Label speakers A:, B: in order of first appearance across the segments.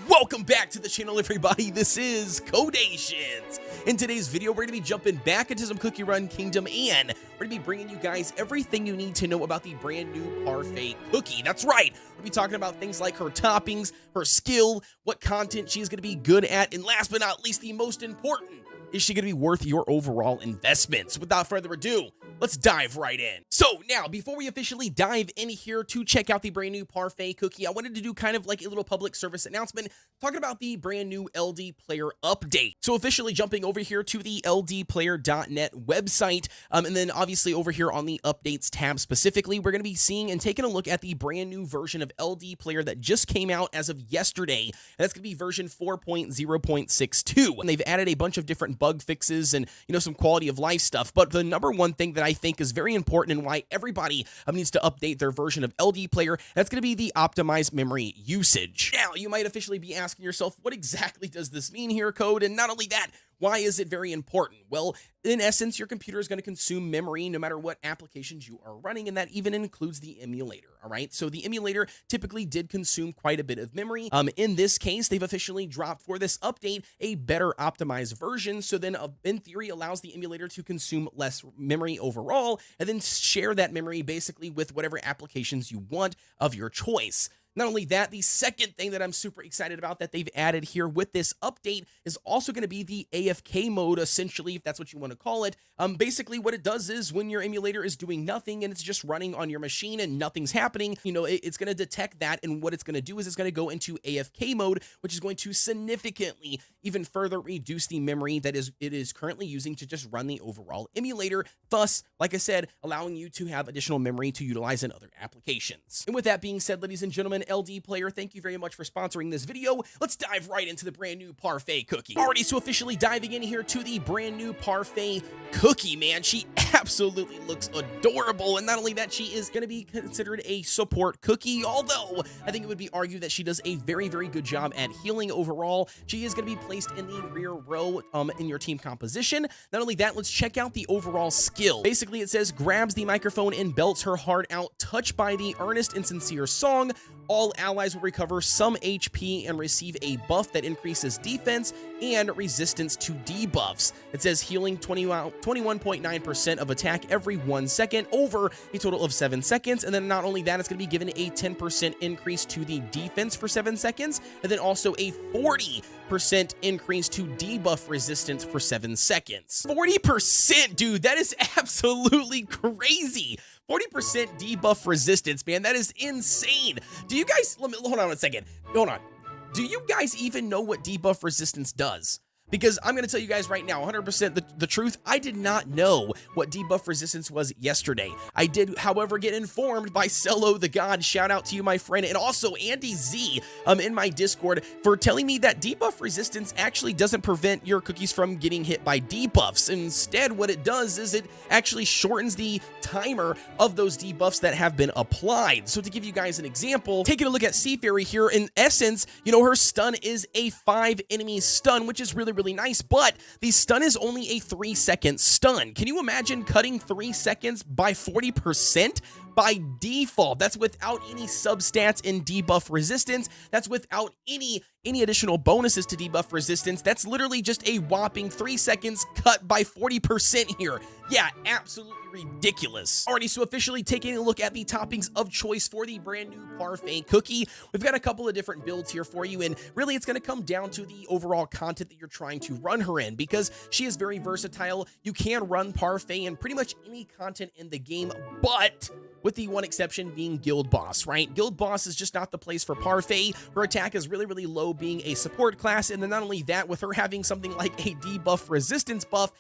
A: Welcome back to the channel, everybody. This is Kodeations. In today's video, we're going to be jumping back into some Cookie Run Kingdom, and we're going to be bringing you guys everything you need to know about the brand new Parfait cookie. That's right. We're going to be talking about things like her toppings, her skill, what content she's going to be good at, and last but not least, the most important, is she going to be worth your overall investments? Without further ado, let's dive right in. So now, before we officially dive in here to check out the brand new Parfait cookie, I wanted to do kind of like a little public service announcement talking about the brand new LDPlayer update. So officially jumping over here to the LDPlayer.net website, and then obviously over here on the updates tab specifically, we're going to be seeing and taking a look at the brand new version of LDPlayer that just came out as of yesterday. And that's going to be version 4.0.62. And they've added a bunch of different bug fixes and, some quality of life stuff. But the number one thing that I think is very important and why everybody needs to update their version of LDPlayer, that's going to be the optimized memory usage. Now, you might officially be asking yourself, what exactly does this mean here, Code? And not only that, why is it very important? Well, in essence, your computer is going to consume memory no matter what applications you are running, and that even includes the emulator, all right? So the emulator typically did consume quite a bit of memory. In this case, they've officially dropped for this update a better optimized version, so then in theory allows the emulator to consume less memory overall, and then share that memory basically with whatever applications you want of your choice. Not only that, the second thing that I'm super excited about that they've added here with this update is also going to be the AFK mode, essentially, if that's what you want to call it. Basically, what it does is when your emulator is doing nothing and it's just running on your machine and nothing's happening, it's going to detect that, and what it's going to do is it's going to go into AFK mode, which is going to significantly even further reduce the memory that it is currently using to just run the overall emulator, thus, like I said, allowing you to have additional memory to utilize in other applications. And with that being said, ladies and gentlemen, LDPlayer, thank you very much for sponsoring this video. Let's dive right into the brand new Parfait cookie. Alrighty, so officially diving in here to the brand new Parfait cookie, man. She absolutely looks adorable, and not only that, she is going to be considered a support cookie, although I think it would be argued that she does a very, very good job at healing overall. She is going to be placed in the rear row in your team composition. Not only that, let's check out the overall skill. Basically, it says, grabs the microphone and belts her heart out, touched by the earnest and sincere song. All allies will recover some HP and receive a buff that increases defense and resistance to debuffs. It says healing 21.9% of attack every 1 second over a total of 7 seconds. And then not only that, it's going to be given a 10% increase to the defense for 7 seconds, and then also a 40% increase to debuff resistance for 7 seconds. 40%, dude, that is absolutely crazy. 40% debuff resistance, man. That is insane. Do you guys, hold on a second. Hold on. Do you guys even know what debuff resistance does? Because I'm going to tell you guys right now, 100% the truth, I did not know what debuff resistance was yesterday. I did, however, get informed by Cello the God, shout out to you, my friend, and also Andy Z in my Discord for telling me that debuff resistance actually doesn't prevent your cookies from getting hit by debuffs. Instead, what it does is it actually shortens the timer of those debuffs that have been applied. So to give you guys an example, taking a look at Seafaery here, in essence, her stun is a 5 enemy stun, which is really nice, but the stun is only a 3-second stun. Can you imagine cutting 3 seconds by 40%? By default, that's without any substats in debuff resistance. That's without any additional bonuses to debuff resistance. That's literally just a whopping 3 seconds cut by 40% here. Yeah, absolutely ridiculous. Alrighty, so officially taking a look at the toppings of choice for the brand new Parfait cookie. We've got a couple of different builds here for you, and really it's going to come down to the overall content that you're trying to run her in, because she is very versatile. You can run Parfait in pretty much any content in the game, but with the one exception being Guild Boss, right? Guild Boss is just not the place for Parfait. Her attack is really low being a support class, and then not only that, with her having something like a debuff resistance buff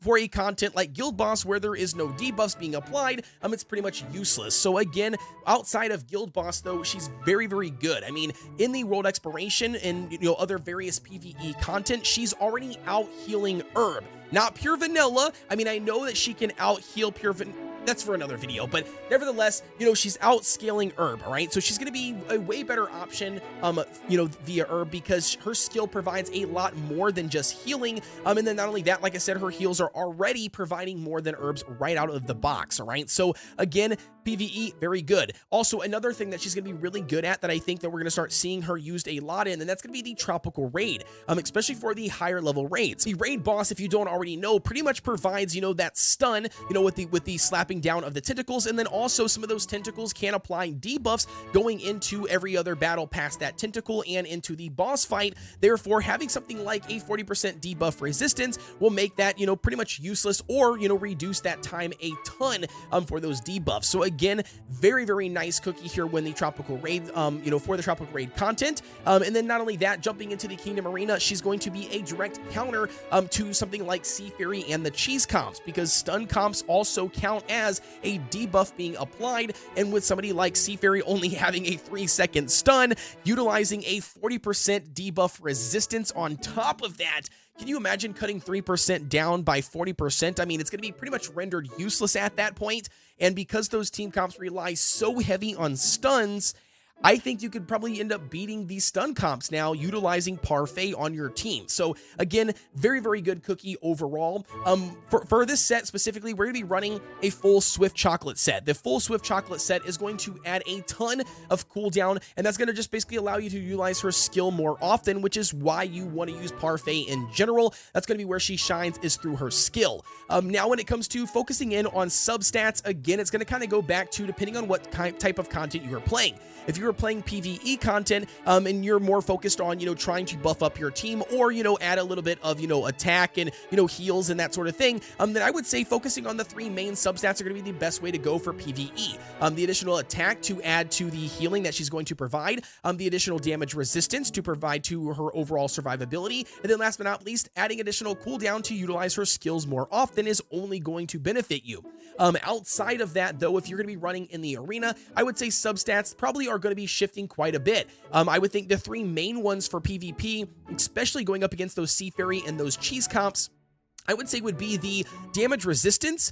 A: for a content like Guild Boss where there is no debuffs being applied, it's pretty much useless. So again, outside of Guild Boss though, she's very good. I mean, in the World Exploration and other various PvE content, she's already out healing Herb. Not pure vanilla. I mean, I know that she can out heal pure vanilla. That's for another video, but nevertheless, she's outscaling Herb, all right? So she's going to be a way better option, via Herb, because her skill provides a lot more than just healing. And then not only that, like I said, her heals are already providing more than Herb's right out of the box, all right? So again, PvE, very good. Also, another thing that she's going to be really good at that I think that we're going to start seeing her used a lot in, and that's going to be the tropical raid, especially for the higher level raids. The raid boss, if you don't already know, pretty much provides, that stun, with the slapping down of the tentacles, and then also some of those tentacles can apply debuffs going into every other battle past that tentacle and into the boss fight. Therefore, having something like a 40% debuff resistance will make that, pretty much useless, or, reduce that time a ton for those debuffs. So again, very, very nice cookie here when the tropical raid, for the tropical raid content. And then not only that, jumping into the Kingdom Arena, she's going to be a direct counter to something like Sea Fairy and the cheese comps, because stun comps also count as a debuff being applied. And with somebody like Sea Fairy only having a 3-second stun, utilizing a 40% debuff resistance on top of that, can you imagine cutting 3% down by 40%? I mean, it's going to be pretty much rendered useless at that point. And because those team comps rely so heavy on stuns, I think you could probably end up beating these stun comps now utilizing Parfait on your team. So again, very, very good cookie overall. For this set specifically, we're going to be running a full Swift Chocolate set. The full Swift Chocolate set is going to add a ton of cooldown, and that's going to just basically allow you to utilize her skill more often, which is why you want to use Parfait in general. That's going to be where she shines, is through her skill. Now, when it comes to focusing in on substats, again, it's going to kind of go back to depending on what type of content you are playing. If you are playing PvE content and you're more focused on, trying to buff up your team, or, add a little bit of, attack and, heals and that sort of thing, then I would say focusing on the 3 main substats are going to be the best way to go for PvE. The additional attack to add to the healing that she's going to provide, the additional damage resistance to provide to her overall survivability, and then last but not least, adding additional cooldown to utilize her skills more often is only going to benefit you. Outside of that, though, if you're going to be running in the arena, I would say substats probably are going to be shifting quite a bit. I would think the 3 main ones for PvP, especially going up against those Sea Fairy and those cheese comps, I would say would be the damage resistance,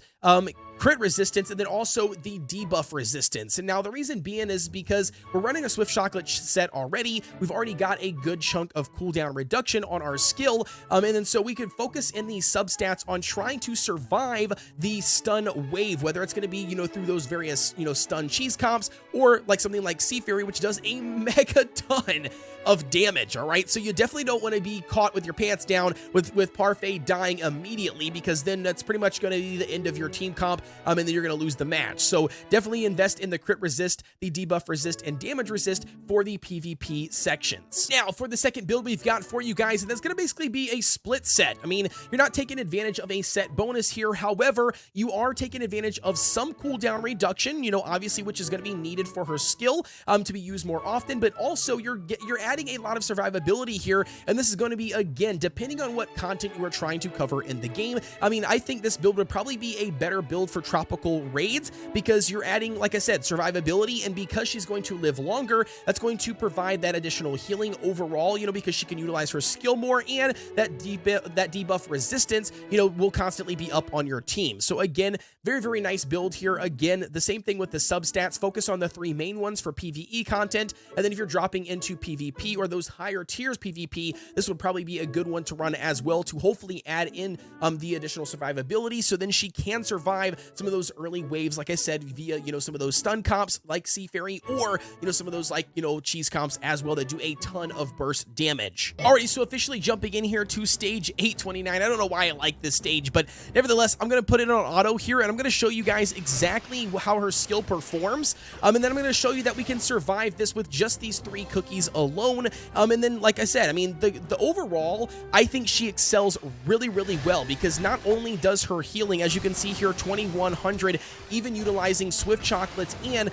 A: crit resistance, and then also the debuff resistance. And now the reason being is because we're running a Swift Chocolate set already. We've already got a good chunk of cooldown reduction on our skill, and then so we could focus in these substats on trying to survive the stun wave, whether it's going to be, through those various, stun cheese comps, or like something like Sea Fairy, which does a mega ton of damage. All right, so you definitely don't want to be caught with your pants down with Parfait dying immediately, because then that's pretty much going to be the end of your team comp, and then you're going to lose the match. So definitely invest in the crit resist, the debuff resist, and damage resist for the PvP sections. Now, for the second build we've got for you guys, and that's going to basically be a split set. I mean, you're not taking advantage of a set bonus here. However, you are taking advantage of some cooldown reduction, obviously, which is going to be needed for her skill to be used more often, but also you're adding a lot of survivability here, and this is going to be, again, depending on what content you are trying to cover in the game. I mean, I think this build would probably be a better build for tropical raids, because you're adding, like I said, survivability, and because she's going to live longer, that's going to provide that additional healing overall, because she can utilize her skill more, and that debuff resistance, will constantly be up on your team. So again, very, very nice build here. Again, the same thing with the substats. Focus on the 3 main ones for PvE content, and then if you're dropping into PvP or those higher tiers PvP, this would probably be a good one to run as well, to hopefully add in the additional survivability, so then she can survive some of those early waves, like I said, via, some of those stun comps like Sea Fairy, or, some of those like, cheese comps as well that do a ton of burst damage. Alrighty, so officially jumping in here to stage 829. I don't know why I like this stage, but nevertheless, I'm going to put it on auto here, and I'm going to show you guys exactly how her skill performs, and then I'm going to show you that we can survive this with just these 3 cookies alone. And then, like I said, I mean, the overall, I think she excels really, really well, because not only does her healing, as you can see here, 2100, even utilizing Swift Chocolates and,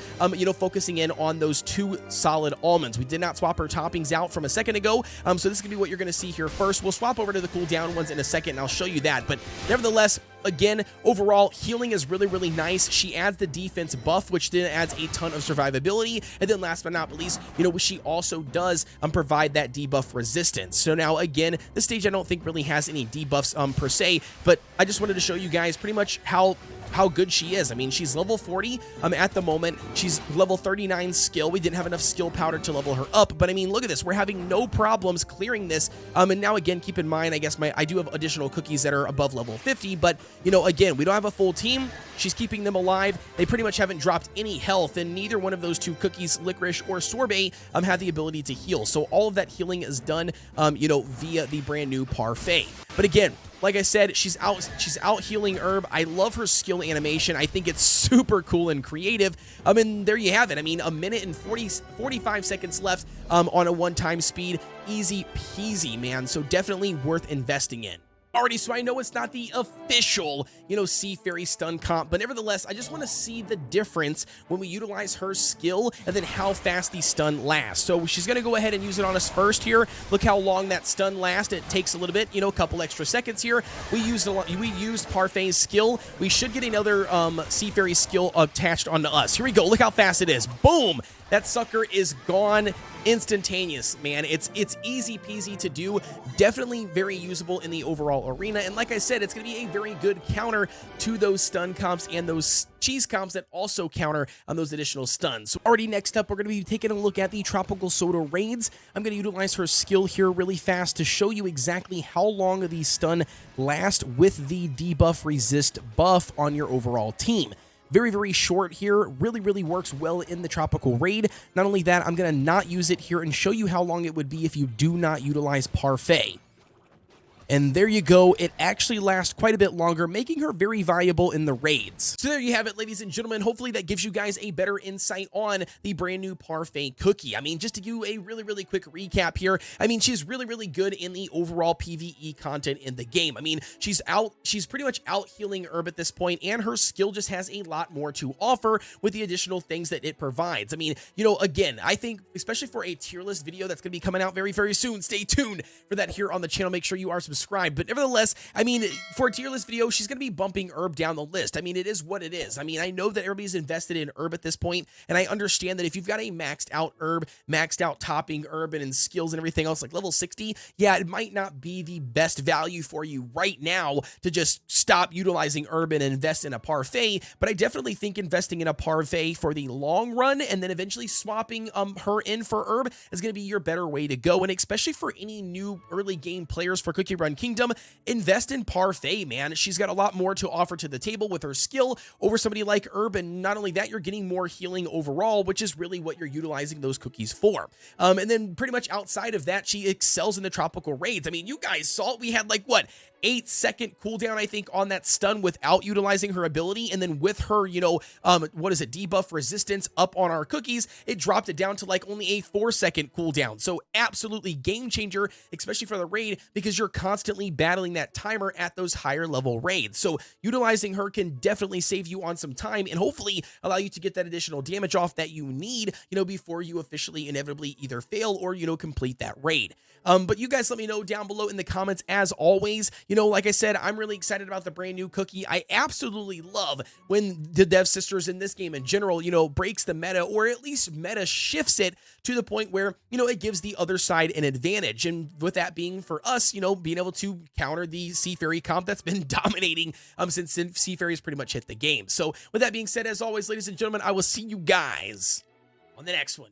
A: focusing in on those 2 solid almonds. We did not swap her toppings out from a second ago, so this is going to be what you're going to see here first. We'll swap over to the cooldown ones in a second, and I'll show you that, but nevertheless, again, overall, healing is really, really nice. She adds the defense buff, which then adds a ton of survivability. And then last but not least, she also does provide that debuff resistance. So now, again, this stage I don't think really has any debuffs per se, but I just wanted to show you guys pretty much how good she is. I mean, she's level 40 at the moment. She's level 39 skill. We didn't have enough skill powder to level her up, but I mean, look at this. We're having no problems clearing this. And now, again, keep in mind, I guess I do have additional cookies that are above level 50, but you know, again, we don't have a full team. She's keeping them alive. They pretty much haven't dropped any health, and neither one of those two cookies, Licorice or Sorbet, have the ability to heal. So all of that healing is done, you know, via the brand new Parfait. But again, like I said, she's out healing Herb. I love her skill animation. I think it's super cool and creative. I mean, there you have it. I mean, a minute and 45 seconds left on a one-time speed. Easy peasy, man. So definitely worth investing in. Alrighty, so I know it's not the official, you know, Sea Fairy stun comp, but nevertheless, I just want to see the difference when we utilize her skill and then how fast the stun lasts. So she's going to go ahead and use it on us first here. Look how long that stun lasts. It takes a little bit, you know, a couple extra seconds here. We used Parfait's skill. We should get another Sea Fairy skill attached onto us. Here we go. Look how fast it is. Boom! That sucker is gone instantaneous, man. It's easy peasy to do. Definitely very usable in the overall arena. And like I said, it's going to be a very good counter to those stun comps and those cheese comps that also counter on those additional stuns. So already next up, we're going to be taking a look at the Tropical Soda raids. I'm going to utilize her skill here really fast to show you exactly how long these stun last with the debuff resist buff on your overall team. Very, very short here. Really works well in the Tropical Raid. Not only that, I'm going to not use it here and show you how long it would be if you do not utilize Parfait. And there you go. It actually lasts quite a bit longer, making her very valuable in the raids. So there you have it, ladies and gentlemen. Hopefully that gives you guys a better insight on the brand new Parfait cookie. I mean, just to give you a really quick recap here, I mean, she's really good in the overall PvE content in the game. I mean, she's pretty much out healing Herb at this point, and her skill just has a lot more to offer with the additional things that it provides. I mean, you know, again, I think, especially for a tier list video that's going to be coming out very soon, stay tuned for that here on the channel. Make sure you are subscribed. But nevertheless, I mean, for a tier list video, she's going to be bumping Herb down the list. I mean, it is what it is. I mean, I know that everybody's invested in Herb at this point, and I understand that if you've got a maxed out Herb, maxed out topping Herb and skills and everything else, like level 60, yeah, it might not be the best value for you right now to just stop utilizing Herb and invest in a Parfait, but I definitely think investing in a Parfait for the long run and then eventually swapping her in for Herb is going to be your better way to go. And especially for any new early game players for Cookie Run Kingdom, invest in Parfait, man. She's got a lot more to offer to the table with her skill over somebody like Herb, and not only that, you're getting more healing overall, which is really what you're utilizing those cookies for. And then pretty much outside of that, she excels in the Tropical Raids. I mean, you guys saw it. We had like, what, 8-second cooldown, I think, on that stun without utilizing her ability, and then with her, you know, what is it, debuff resistance up on our cookies, it dropped it down to like only a 4-second cooldown. So absolutely game changer, especially for the raid, because you're constantly battling that timer at those higher level raids. So utilizing her can definitely save you on some time and hopefully allow you to get that additional damage off that you need, you know, before you officially inevitably either fail or, you know, complete that raid. But you guys let me know down below in the comments as always. You know, like I said, I'm really excited about the brand new cookie. I absolutely love when the Dev Sisters in this game in general, you know, breaks the meta, or at least meta shifts it to the point where, you know, it gives the other side an advantage. And with that being for us, you know, being able to counter the Sea Fairy comp that's been dominating since Sea Fairy's pretty much hit the game. So with that being said, as always, ladies and gentlemen, I will see you guys on the next one.